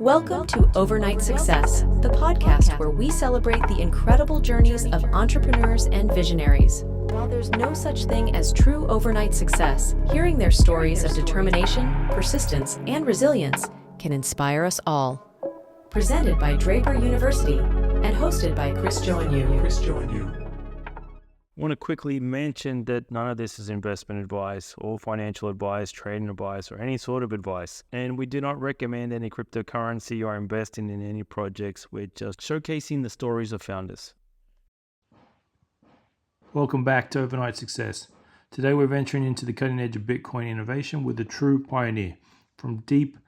Welcome to Overnight Success, the podcast where we celebrate the incredible journeys of entrepreneurs and visionaries. While there's no such thing as true overnight success, hearing their stories of determination, persistence, and resilience can inspire us all. Presented by Draper University and hosted by Joannou. I want to quickly mention that none of this is investment advice or financial advice, trading advice, or any sort of advice. And we do not recommend any cryptocurrency or investing in any projects. We're just showcasing the stories of founders. Welcome back to Overnight Success. Today we're venturing into the cutting edge of Bitcoin innovation with a true pioneer. From deep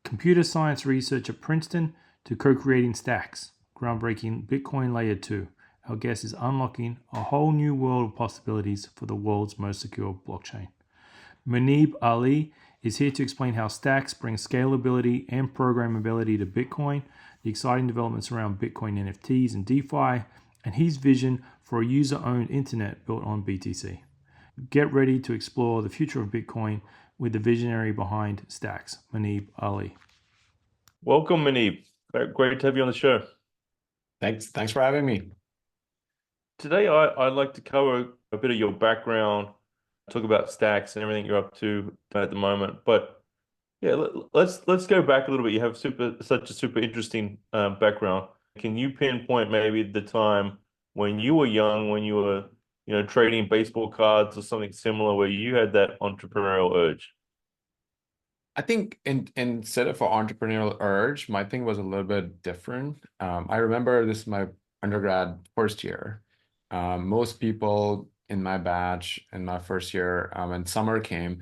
computer science research at Princeton to co-creating stacks, groundbreaking Bitcoin Layer 2. Our guest is unlocking a whole new world of possibilities for the world's most secure blockchain. Muneeb Ali is here to explain how stacks bring scalability and programmability to Bitcoin, the exciting developments around Bitcoin NFTs and DeFi, and his vision for a user-owned internet built on BTC. Get ready to explore the future of Bitcoin with the visionary behind stacks, Muneeb Ali. Welcome, Muneeb. Great to have you on the show. Thanks for having me. Today, I'd like to cover a bit of your background, talk about stacks and everything you're up to at the moment. But yeah, let's go back a little bit. You have such a super interesting background. Can you pinpoint maybe the time when you were young, when you were trading baseball cards or something similar, where you had that entrepreneurial urge? I think instead of an entrepreneurial urge, my thing was a little bit different. I remember this is my undergrad first year. Most people in my batch in my first year, when summer came,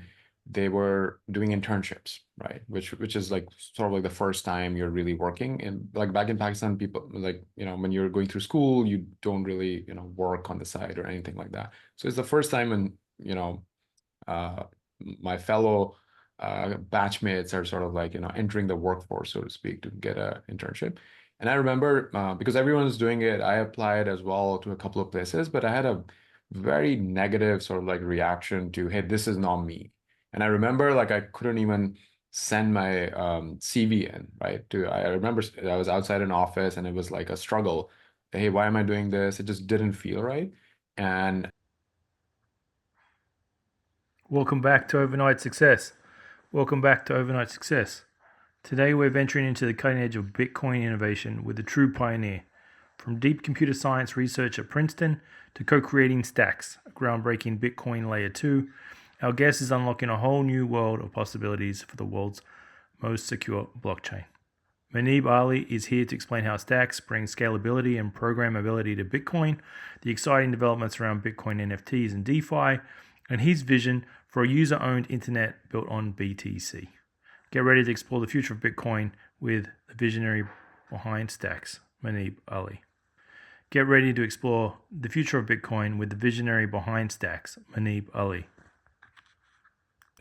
they were doing internships, right? Which is like sort of like the first time you're really working. And like back in Pakistan, people like, when you're going through school, you don't really, work on the side or anything like that. So it's the first time when, my fellow batchmates are sort of like, entering the workforce, so to speak, to get an internship. And I remember because everyone was doing it, I applied as well to a couple of places, but I had a very negative sort of like reaction to, hey, this is not me. And I remember like I couldn't even send my CV in, right? I remember I was outside an office and it was like a struggle. Hey, why am I doing this? It just didn't feel right. And Welcome back to Overnight Success. Today we're venturing into the cutting edge of Bitcoin innovation with a true pioneer. From deep computer science research at Princeton to co-creating stacks, groundbreaking Bitcoin Layer 2, our guest is unlocking a whole new world of possibilities for the world's most secure blockchain. Muneeb Ali is here to explain how stacks bring scalability and programmability to Bitcoin, the exciting developments around Bitcoin NFTs and DeFi, and his vision for a user-owned internet built on BTC. Get ready to explore the future of Bitcoin with the visionary behind stacks, Muneeb Ali. Get ready to explore the future of Bitcoin with the visionary behind stacks, Muneeb Ali.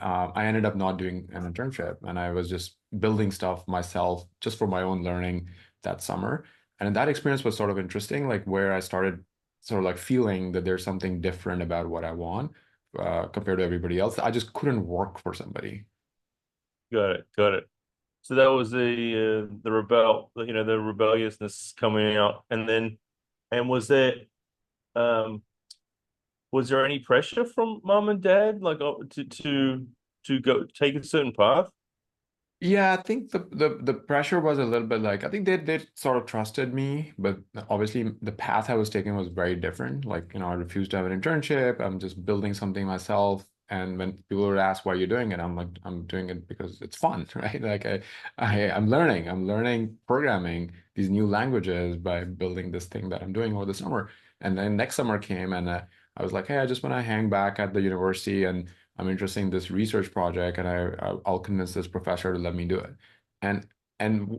I ended up not doing an internship and I was just building stuff myself just for my own learning that summer. And that experience was sort of interesting, like where I started sort of like feeling that there's something different about what I want compared to everybody else. I just couldn't work for somebody. Got it. So that was the rebelliousness coming out, and was there any pressure from mom and dad, like to go take a certain path? Yeah, I think the pressure was a little bit like, I think they sort of trusted me, but obviously the path I was taking was very different. Like, I refused to have an internship. I'm just building something myself. And when people would ask why you're doing it, I'm like, I'm doing it because it's fun, right? Like I'm learning programming, these new languages by building this thing that I'm doing over the summer. And then next summer came and I was like, hey, I just want to hang back at the university and I'm interested in this research project and I'll convince this professor to let me do it. And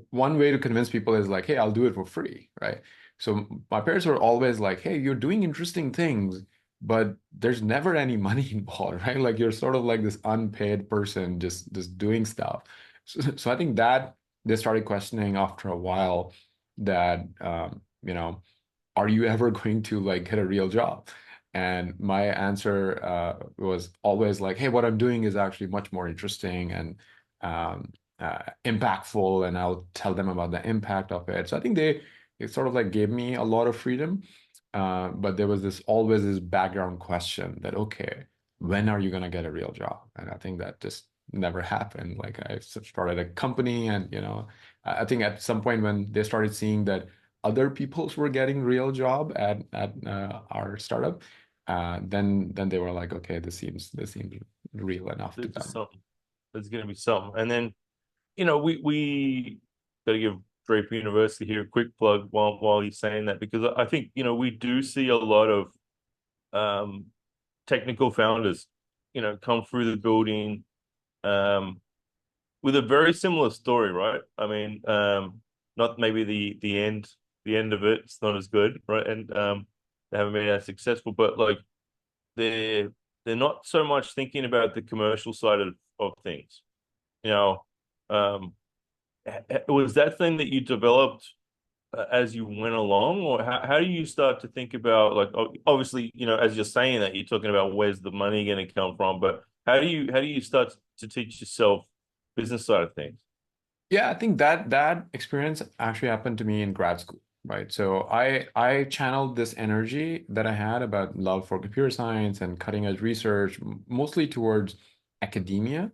one way to convince people is like, hey, I'll do it for free, right? So my parents were always like, hey, you're doing interesting things, but there's never any money involved, right? Like you're sort of like this unpaid person just doing stuff. So I think that they started questioning after a while that, are you ever going to like get a real job? And my answer was always like, hey, what I'm doing is actually much more interesting. And impactful, and I'll tell them about the impact of it. So I think it sort of like gave me a lot of freedom. But there was always this background question that, okay, when are you going to get a real job? And I think that just never happened. Like I started a company, and I think at some point when they started seeing that other people's were getting real job at our startup, then they were like, okay, this seems real enough to There's them. something. There's going to be something. And then, we got to give Draper University here a quick plug while he's saying that, because I think, we do see a lot of technical founders, come through the building with a very similar story, right? I mean, not maybe the end of it's not as good, right? And they haven't been as successful, but like they're not so much thinking about the commercial side of things. Was that thing that you developed as you went along, or how do you start to think about, like, obviously, as you're saying that, you're talking about where's the money going to come from, but how do you start to teach yourself business side of things? Yeah, I think that experience actually happened to me in grad school, right? So I channeled this energy that I had about love for computer science and cutting edge research, mostly towards academia,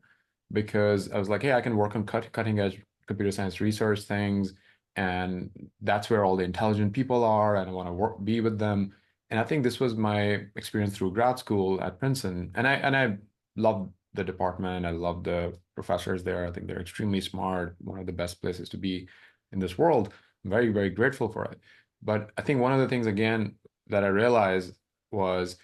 because I was like, hey, I can work on cutting edge computer science research things, and that's where all the intelligent people are, and I want to be with them. And I think this was my experience through grad school at Princeton, and I loved the department. I love the professors there. I think they're extremely smart, one of the best places to be in this world. I'm very, very grateful for it. But I think one of the things, again, that I realized was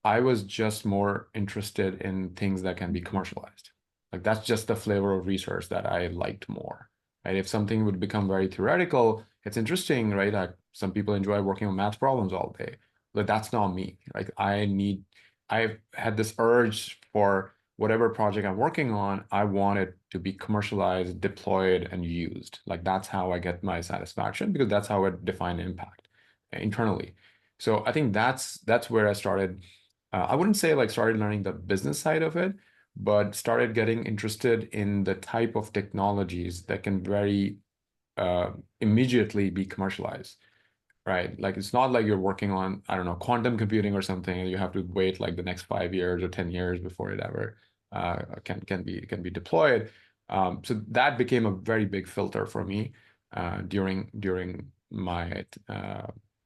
I was just more interested in things that can be commercialized. Like that's just the flavor of research that I liked more. Right? If something would become very theoretical, it's interesting, right? Like some people enjoy working on math problems all day, but that's not me. Like I've had this urge for whatever project I'm working on, I want it to be commercialized, deployed, and used. Like that's how I get my satisfaction, because that's how I define impact internally. So I think that's where I started. I wouldn't say like started learning the business side of it, but started getting interested in the type of technologies that can very immediately be commercialized. Right. Like it's not like you're working on, I don't know, quantum computing or something, and you have to wait like the next 5 years or 10 years before it ever can be deployed. So that became a very big filter for me during my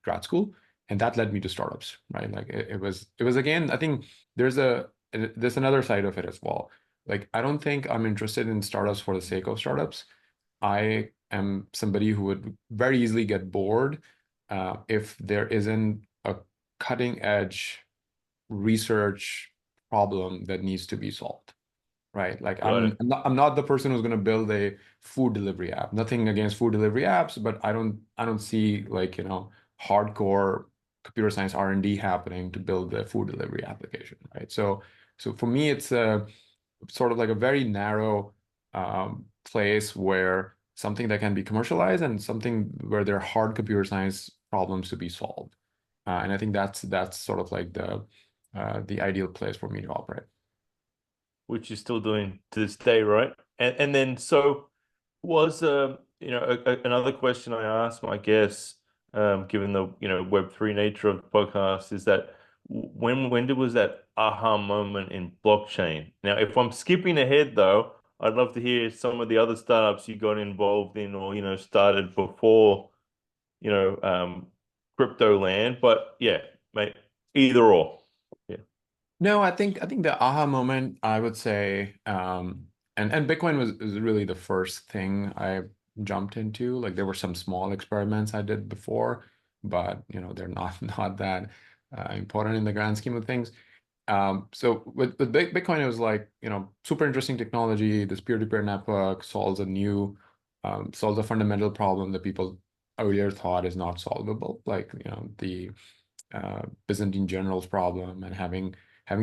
grad school, and that led me to startups. Right. Like it was again, I think there's another side of it as well. Like I don't think I'm interested in startups for the sake of startups. I am somebody who would very easily get bored if there isn't a cutting edge research problem that needs to be solved, right? Like Got I'm it. I'm not the person who's going to build a food delivery app. Nothing against food delivery apps, but I don't see like, hardcore computer science R&D happening to build the food delivery application, right? So for me, it's sort of like a very narrow place where something that can be commercialized and something where there are hard computer science problems to be solved. And I think that's sort of like the ideal place for me to operate. Which you're still doing to this day, right? And then so was another question I asked my guests, given the Web3 nature of the podcast, is that was that aha moment in blockchain? Now, if I'm skipping ahead though, I'd love to hear some of the other startups you got involved in, or started before you know um crypto land. But yeah, mate, either or. Yeah, No, I think the aha moment, I would say, and Bitcoin was really the first thing I jumped into. Like there were some small experiments I did before, but they're not not that important in the grand scheme of things. So with Bitcoin, it was like, super interesting technology. This peer-to-peer network solves a fundamental problem that people earlier thought is not solvable, like, the Byzantine generals problem, and having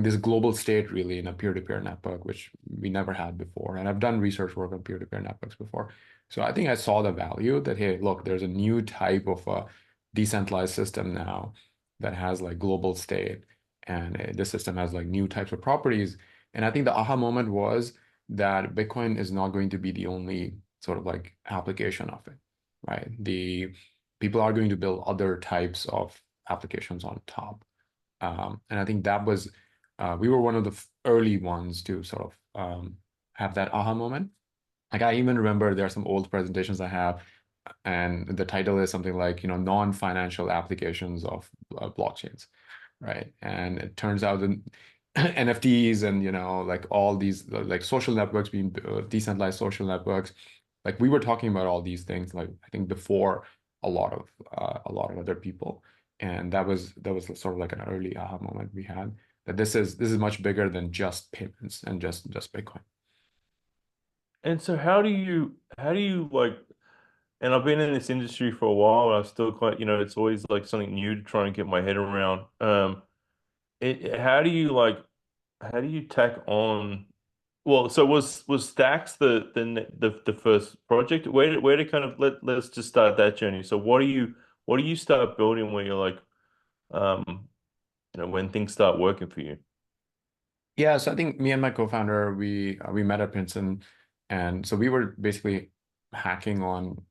this global state really in a peer-to-peer network, which we never had before. And I've done research work on peer-to-peer networks before. So I think I saw the value that, hey, look, there's a new type of a decentralized system now that has like global state, and this system has like new types of properties. And I think the aha moment was that Bitcoin is not going to be the only sort of like application of it, right? The people are going to build other types of applications on top. And I think that was, we were one of the early ones to sort of have that aha moment. Like I even remember there are some old presentations I have, and the title is something like, non-financial applications of blockchains, right? And it turns out that NFTs and, like all these like social networks being decentralized social networks, like we were talking about all these things, like I think before a lot of other people. And that was sort of like an early aha moment we had, that this is much bigger than just payments and just Bitcoin. And so how do you like, and I've been in this industry for a while, and I'm still quite, it's always like something new to try and get my head around. How do you tack on? Well, so was Stacks the first project? Where to kind of let's just start that journey. So what do you start building where you're like, um, when things start working for you? Yeah, so I think me and my co-founder, we met at Princeton, and so we were basically hacking on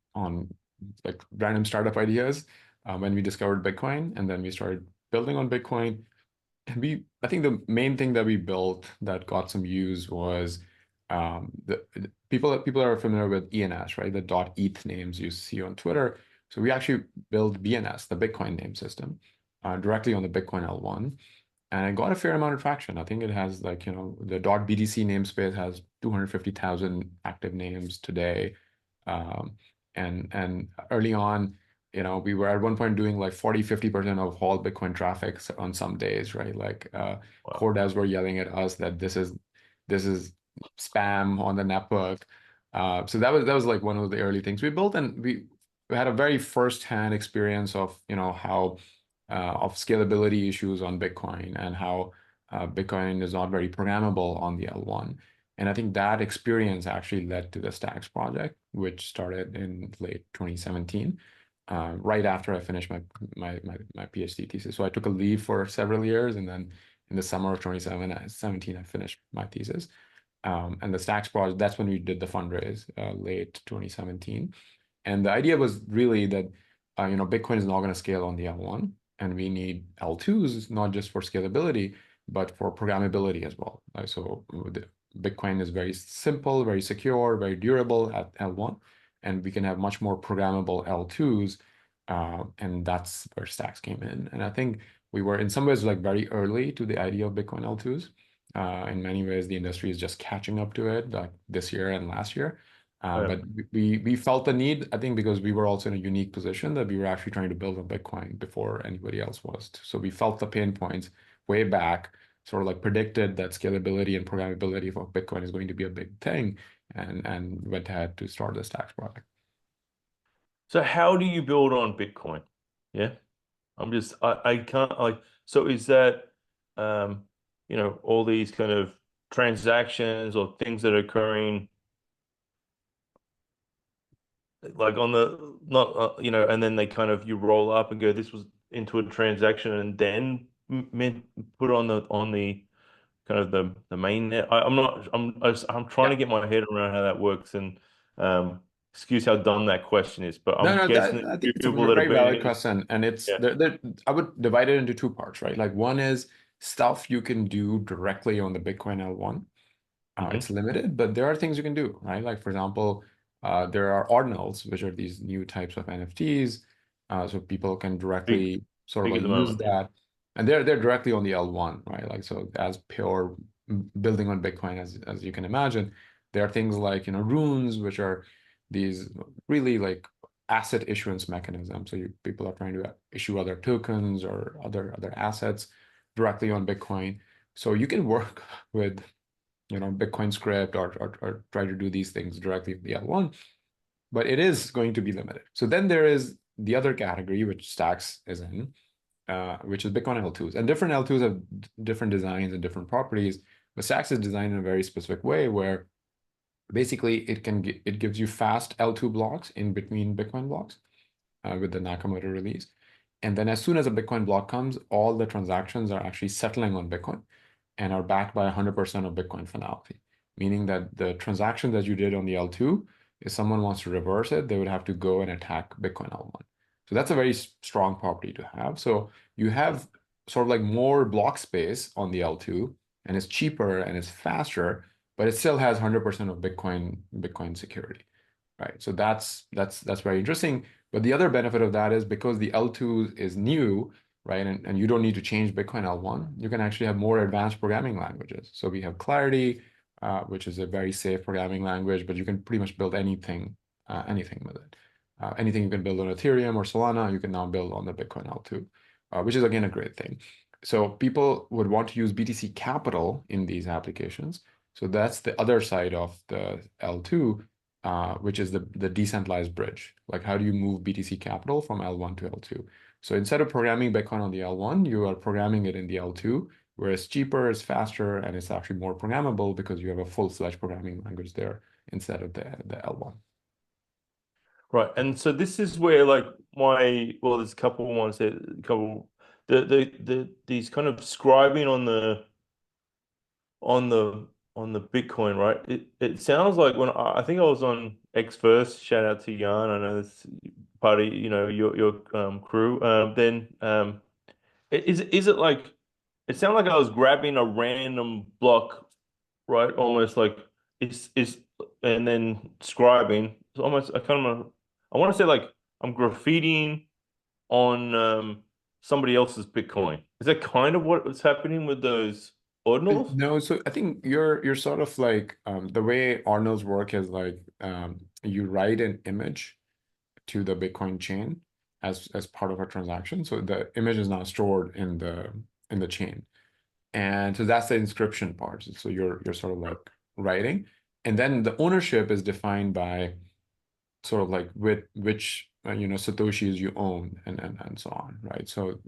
like random startup ideas when we discovered Bitcoin, and then we started building on Bitcoin. And I think the main thing that we built that got some use was the people are familiar with ENS, right? The .eth names you see on Twitter. So we actually built BNS, the Bitcoin name system, directly on the Bitcoin L1. And it got a fair amount of traction. I think it has like, the .btc namespace has 250,000 active names today. Um, and early on, we were at one point doing like 40-50% of all Bitcoin traffic on some days, right? Like Wow. core devs were yelling at us that this is spam on the network. So that was like one of the early things we built, and we had a very first-hand experience of, how of scalability issues on Bitcoin, and how Bitcoin is not very programmable on the L1. And I think that experience actually led to the Stacks project, which started in late 2017, right after I finished my PhD thesis. So I took a leave for several years, and then in the summer of 2017, I finished my thesis. And the Stacks project, that's when we did the fundraise, late 2017. And the idea was really that, Bitcoin is not going to scale on the L1, and we need L2s, not just for scalability, but for programmability as well. So Bitcoin is very simple, very secure, very durable at L1, and we can have much more programmable L2s. And that's where Stacks came in. And I think we were in some ways like very early to the idea of Bitcoin L2s. In many ways, the industry is just catching up to it, like this year and last year. Yeah. But we felt the need, I think, because we were also in a unique position that we were actually trying to build on Bitcoin before anybody else was. So we felt the pain points way back, sort of like predicted that scalability and programmability for Bitcoin is going to be a big thing, and went ahead to start the Stacks project. So how do you build on Bitcoin? Yeah. I can't like, so is that, all these kind of transactions or things that are occurring like on the not and then they kind of, you roll up and go, this was into a transaction, and then put on the kind of the main net. I'm not I'm trying to Yeah. get my head around how that works, and excuse how dumb that question is, but No, I'm no, guessing that I think it's a people that have very been valid in. question, and Yeah. I would divide it into two parts, right? Like one is stuff you can do directly on the Bitcoin L1. It's Hmm. limited, but there are things you can do, right? Like for example, there are Ordinals, which are these new types of NFTs. So people can Big, directly sort of big at like the use moment. Yeah. that, and they're directly on the L1, right? Like so, as pure building on Bitcoin as you can imagine. There are things like runes, which are these really like asset issuance mechanisms. So people are trying to issue other tokens or other assets directly on Bitcoin. So you can work with Bitcoin script, or try to do these things directly with the L1, but it is going to be limited. So then there is the other category, which Stacks is in, which is Bitcoin L2s. And different L2s have different designs and different properties, but Stacks is designed in a very specific way where basically it gives you fast L2 blocks in between Bitcoin blocks with the Nakamoto release. And then as soon as a Bitcoin block comes, all the transactions are actually settling on Bitcoin and are backed by 100% of Bitcoin finality. meaning that the transaction that you did on the L2, if someone wants to reverse it, they would have to go and attack Bitcoin L1. So that's a very strong property to have. So you have sort of like more block space on the L2, and it's cheaper and it's faster, but it still has 100% of Bitcoin security, right? So that's very interesting. But the other benefit of that is because the L2 is new, right, and you don't need to change Bitcoin L1, you can actually have more advanced programming languages. So we have Clarity, which is a very safe programming language, but you can pretty much build anything with it. Anything you can build on Ethereum or Solana, you can now build on the Bitcoin L2, which is again a great thing. So people would want to use BTC Capital in these applications. So that's the other side of the L2, which is the decentralized bridge. Like, how do you move BTC Capital from L1 to L2? So instead of programming Bitcoin on the L1, you are programming it in the L2, where it's cheaper, it's faster, and it's actually more programmable because you have a full-fledged programming language there instead of the L1. Right. And so this is where like there's a couple ones that these kind of scribing on the Bitcoin, right? It sounds like when I think I was on X first, shout out to Jan, I know this part of your crew. Is it like it sounded like I was grabbing a random block, right? Almost like it's and then scribing. It's almost I want to say like I'm graffitiing on somebody else's Bitcoin. Is that kind of what was happening with those ordinals? No, so I think you're sort of like the way Ordinals work is like you write an image to the Bitcoin chain as part of a transaction. So the image is now stored in the chain. And so that's the inscription part. So you're sort of like writing. And then the ownership is defined by sort of like with which Satoshis you own and so on, right? So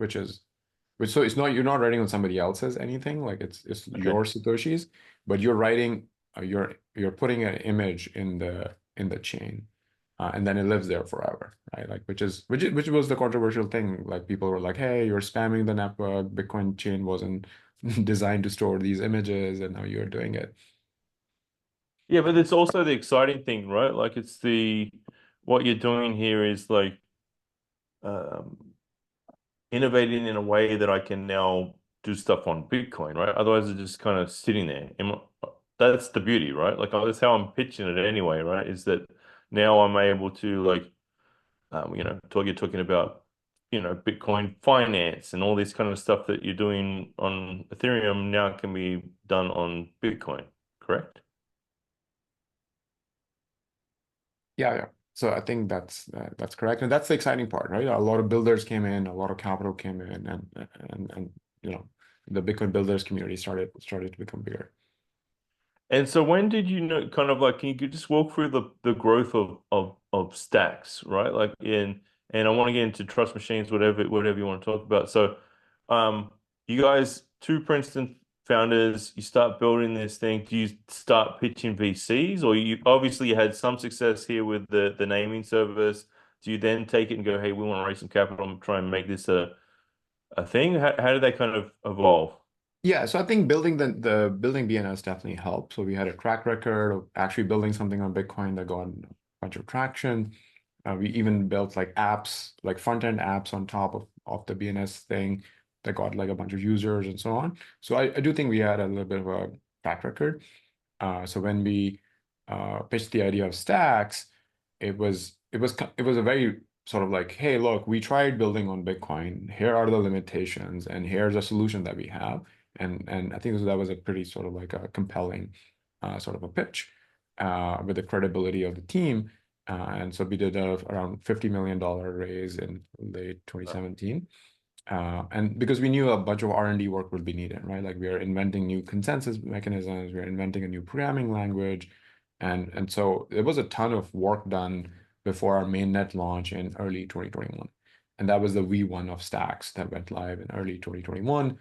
so it's not, you're not writing on somebody else's anything, like it's Okay. your Satoshis, but you're writing you're putting an image in the chain. And then it lives there forever, right? Like which was the controversial thing. Like people were like, hey, you're spamming the network. Bitcoin chain wasn't designed to store these images, and now you're doing it. Yeah, but it's also the exciting thing, right? Like what you're doing here is like um innovating in a way that I can now do stuff on Bitcoin, right? Otherwise, it's just kind of sitting there. That's the beauty, right? Like that's how I'm pitching it anyway, right? Is that now I'm able to like, you're talking about, Bitcoin finance and all this kind of stuff that you're doing on Ethereum now can be done on Bitcoin, correct? Yeah. So I think that's correct, and that's the exciting part, right? A lot of builders came in, a lot of capital came in, and the Bitcoin builders community started to become bigger. And so when did you know kind of like can you just walk through the growth of stacks, right? Like and I want to get into trust machines, whatever you want to talk about. So you guys, two Princeton founders, you start building this thing. Do you start pitching VCs or you obviously you had some success here with the naming service. Do you then take it and go, hey, we want to raise some capital and try and make this a thing? How did that kind of evolve? Yeah, so I think building the building BNS definitely helped. So we had a track record of actually building something on Bitcoin that got a bunch of traction. We even built like apps, like front-end apps on top of the BNS thing that got like a bunch of users and so on. So I do think we had a little bit of a track record. So when we pitched the idea of stacks, it was a very sort of like, hey, look, we tried building on Bitcoin. Here are the limitations, and here's a solution that we have. And I think that was a pretty sort of like a compelling sort of a pitch with the credibility of the team. And so we did around $50 million raise in late 2017. And because we knew a bunch of R&D work would be needed, right? Like we are inventing new consensus mechanisms, we are inventing a new programming language. And so there was a ton of work done before our mainnet launch in early 2021. And that was the V1 of Stacks that went live in early 2021.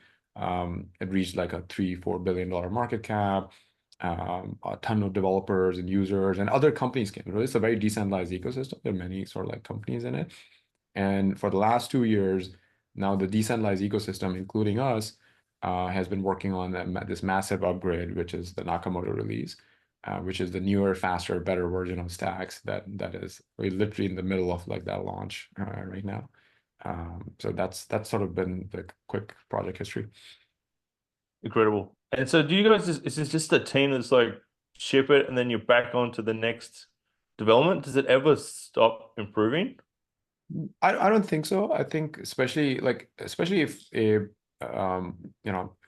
It reached like a $3-4 billion market cap. A ton of developers and users and other companies came. It's a very decentralized ecosystem. There are many sort of like companies in it. And for the last 2 years, now the decentralized ecosystem, including us, has been working on this massive upgrade, which is the Nakamoto release. which is the newer, faster, better version of Stacks that is we're literally in the middle of like that launch right now. So that's sort of been the quick project history. Incredible. And so do you guys is this just a team that's like ship it and then you're back on to the next development? Does it ever stop improving? I don't think so. I think especially if a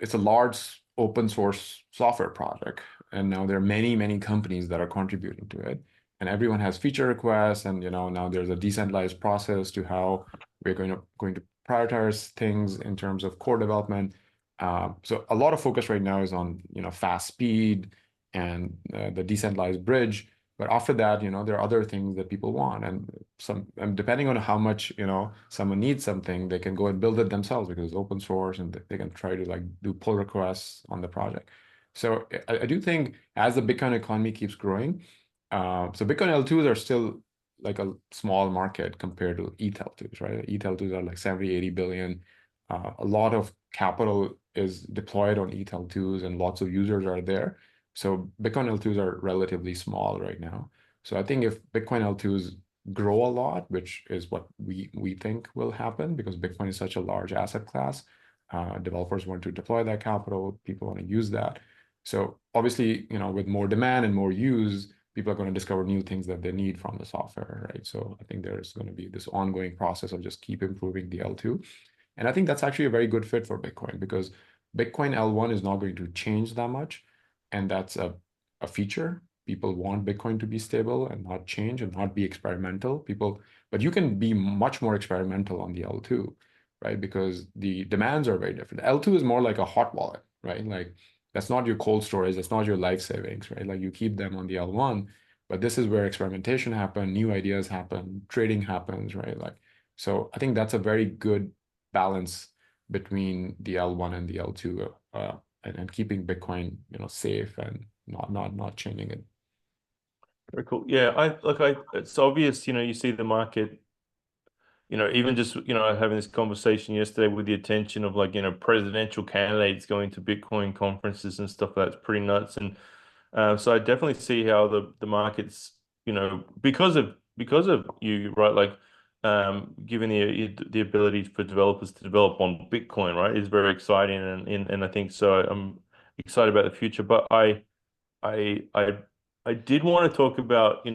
it's a large open source software project, and now there are many companies that are contributing to it, and everyone has feature requests, and now there's a decentralized process to how we're going to prioritize things in terms of core development. So a lot of focus right now is on fast speed and the decentralized bridge. But after that, there are other things that people want, and depending on how much someone needs something, they can go and build it themselves because it's open source, and they can try to like do pull requests on the project. So I do think as the Bitcoin economy keeps growing, so Bitcoin L2s are still like a small market compared to ETH L2s, right? ETH L2s are like 70, 80 billion. A lot of capital is deployed on ETH L2s, and lots of users are there. So Bitcoin L2s are relatively small right now. So I think if Bitcoin L2s grow a lot, which is what we think will happen because Bitcoin is such a large asset class, developers want to deploy that capital, people want to use that. So obviously, with more demand and more use, people are going to discover new things that they need from the software, right? So I think there's going to be this ongoing process of just keep improving the L2. And I think that's actually a very good fit for Bitcoin because Bitcoin L1 is not going to change that much. And that's a feature. People want Bitcoin to be stable and not change and not be experimental. But you can be much more experimental on the L2, right? Because the demands are very different. L2 is more like a hot wallet, right? Like that's not your cold storage, that's not your life savings, right? Like you keep them on the L1, but this is where experimentation happens, new ideas happen, trading happens, right? Like, so I think that's a very good balance between the L1 and the L2. And keeping Bitcoin, safe and not changing it. Very cool. Yeah, it's obvious, you see the market, even just, having this conversation yesterday with the attention of like, presidential candidates going to Bitcoin conferences and stuff that's pretty nuts. And so I definitely see how the market's, because of you, right? Like giving the ability for developers to develop on Bitcoin, right, is very exciting, and I think so. I'm excited about the future, but I I I did want to talk about,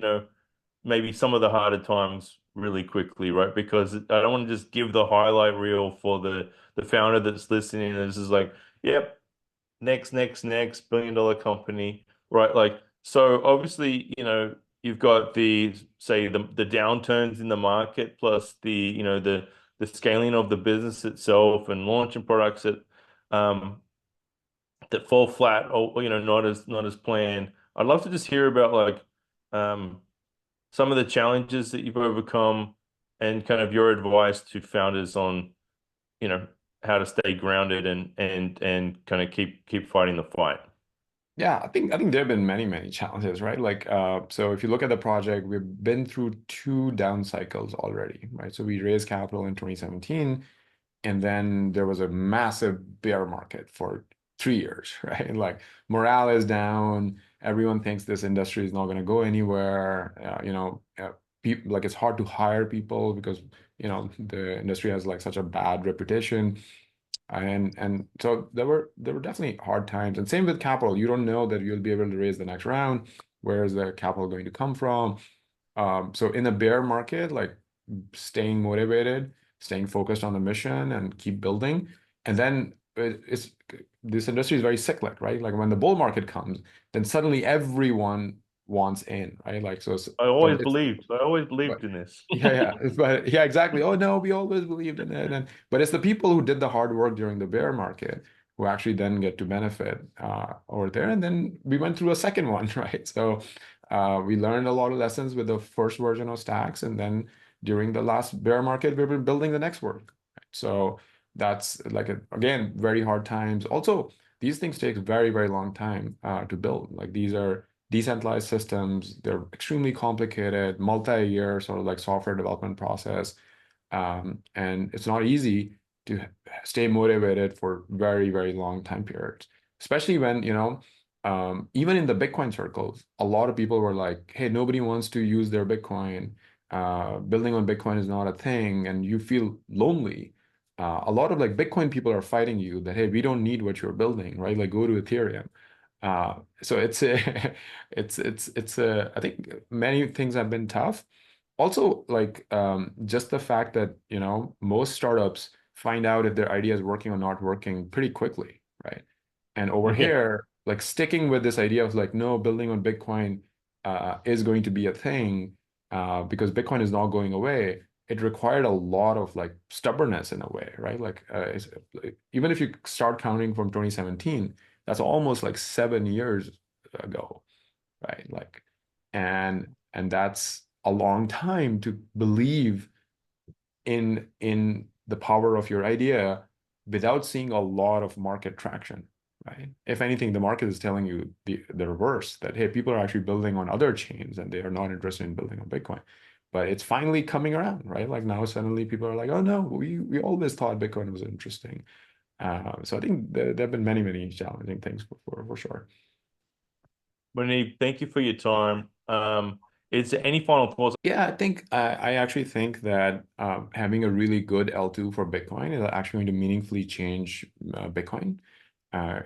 maybe some of the harder times really quickly, right? Because I don't want to just give the highlight reel for the founder that's listening. And this is like, yep, next billion-dollar company, right? Like, so obviously, you've got the downturns in the market plus the scaling of the business itself and launching products um that fall flat or not as planned. I'd love to just hear about like um some of the challenges that you've overcome and kind of your advice to founders on, you know, how to stay grounded and kind of keep fighting the fight. Yeah, I think there have been many challenges, right? Like, so if you look at the project, we've been through two down cycles already, right? So we raised capital in 2017, and then there was a massive bear market for 3 years, right? Like morale is down. Everyone thinks this industry is not going to go anywhere. People like it's hard to hire people because the industry has like such a bad reputation. And so there were definitely hard times. And same with capital. You don't know that you'll be able to raise the next round. Where is the capital going to come from? So in a bear market, like staying motivated, staying focused on the mission and keep building. And then this industry is very cyclic, right? Like when the bull market comes, then suddenly everyone wants in, right? Like so, I always but believed in this. but yeah, exactly. Oh no, we always believed in it. But it's the people who did the hard work during the bear market who actually then get to benefit over there. And then we went through a second one, right? So we learned a lot of lessons with the first version of Stacks, and then during the last bear market, we were building the next one. So that's like again, very hard times. Also, these things take very long time to build. Like these are decentralized systems. They're extremely complicated, multi-year sort of like software development process. And it's not easy to stay motivated for very long time periods, especially when, even in the Bitcoin circles, a lot of people were like, hey, nobody wants to use their Bitcoin. Building on Bitcoin is not a thing, and you feel lonely. A lot of like Bitcoin people are fighting you that, hey, we don't need what you're building, right? Like go to Ethereum. So it's a, it's a, I think many things have been tough. Also, like just the fact that, you know, most startups find out if their idea is working or not working pretty quickly, right? And over Yeah. here, like sticking with this idea of like, no, building on Bitcoin is going to be a thing because Bitcoin is not going away. It required a lot of like stubbornness in a way, right? Like even if you start counting from 2017, that's almost like 7 years ago, right? Like, and that's a long time to believe in the power of your idea without seeing a lot of market traction, right? If anything, the market is telling you the reverse, that hey, people are actually building on other chains and they are not interested in building on Bitcoin. But it's finally coming around, right? Like now suddenly people are like, oh no, we always thought Bitcoin was interesting. So I think there have been many challenging things before, for sure. Muneeb, thank you for your time. Is there any final thoughts? Yeah, I think I actually think that having a really good L2 for Bitcoin is actually going to meaningfully change Bitcoin. Uh,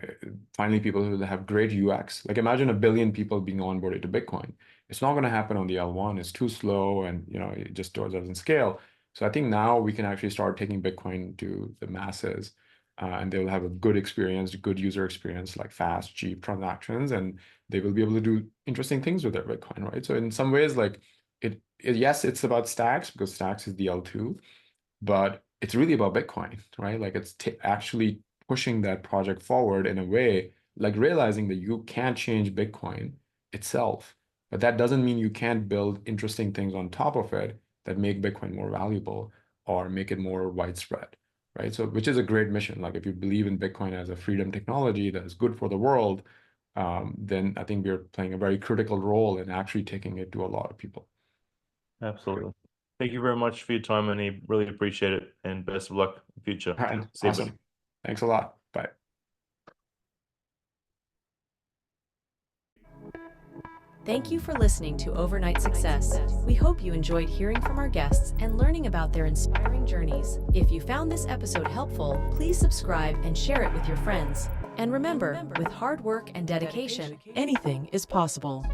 Finally, people who have great UX. Like imagine 1 billion people being onboarded to Bitcoin. It's not going to happen on the L1. It's too slow, and you know it just doesn't scale. So I think now we can actually start taking Bitcoin to the masses, and they will have a good experience, good user experience, like fast, cheap transactions, and they will be able to do interesting things with their Bitcoin, right? So in some ways, like yes, it's about stacks because stacks is the L2, but it's really about Bitcoin, right? Like it's actually pushing that project forward in a way, like realizing that you can't change Bitcoin itself, but that doesn't mean you can't build interesting things on top of it that make Bitcoin more valuable or make it more widespread, right? So, which is a great mission. Like if you believe in Bitcoin as a freedom technology that is good for the world, then I think we're playing a very critical role in actually taking it to a lot of people. Absolutely. Thank you very much for your time, Muneeb. Really appreciate it, and best of luck in the future. All right, See you, awesome. buddy. Thanks a lot. Bye. Thank you for listening to Overnight Success. We hope you enjoyed hearing from our guests and learning about their inspiring journeys. If you found this episode helpful, please subscribe and share it with your friends. And remember, with hard work and dedication, anything is possible.